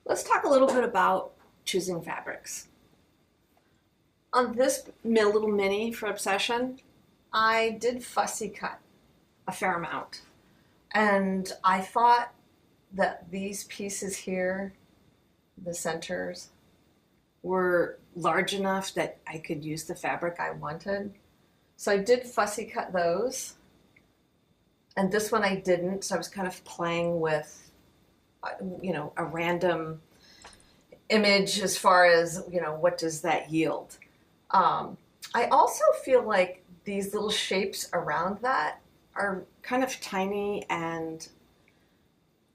Let's talk a little bit about choosing fabrics. On this little mini for Obsession, I did fussy cut a fair amount. And I thought that these pieces here, the centers, were large enough that I could use the fabric I wanted. So I did fussy cut those. And this one I didn't, so I was kind of playing with a random image as far as, what does that yield. I also feel like these little shapes around that are kind of tiny and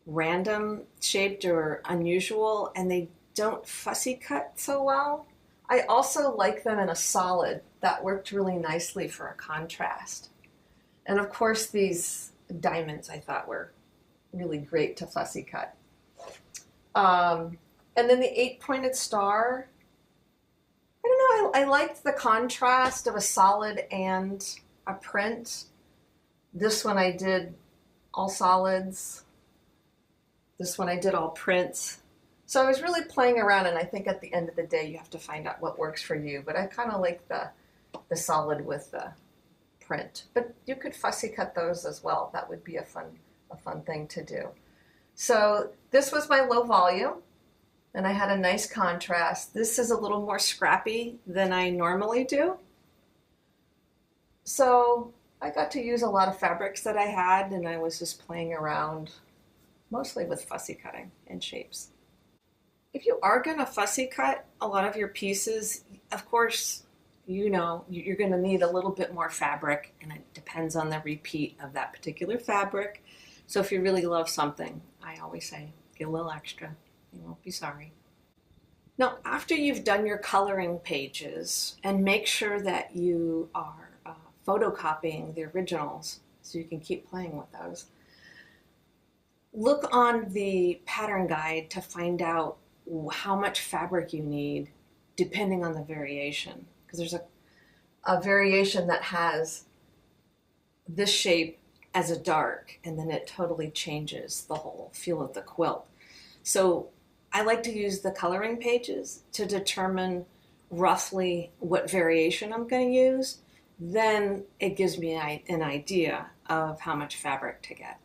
random shaped or unusual, and they don't fussy cut so well. I also like them in a solid. That worked really nicely for a contrast. And of course, these diamonds I thought were really great to fussy cut. And then the 8-pointed star, I don't know, I liked the contrast of a solid and a print. This one I did all solids. This one I did all prints. So I was really playing around, and I think at the end of the day you have to find out what works for you. But I kind of like the solid with the print. But you could fussy cut those as well. That would be a fun thing to do. So this was my low volume, and I had a nice contrast. This is a little more scrappy than I normally do. So I got to use a lot of fabrics that I had, and I was just playing around mostly with fussy cutting and shapes. If you are going to fussy cut a lot of your pieces, of course, you're going to need a little bit more fabric, and it depends on the repeat of that particular fabric. So if you really love something, I always say, get a little extra. You won't be sorry. Now, after you've done your coloring pages, and make sure that you are photocopying the originals so you can keep playing with those, look on the pattern guide to find out how much fabric you need depending on the variation. Because there's a variation that has this shape as a dark, and then it totally changes the whole feel of the quilt. So I like to use the coloring pages to determine roughly what variation I'm going to use. Then it gives me an idea of how much fabric to get.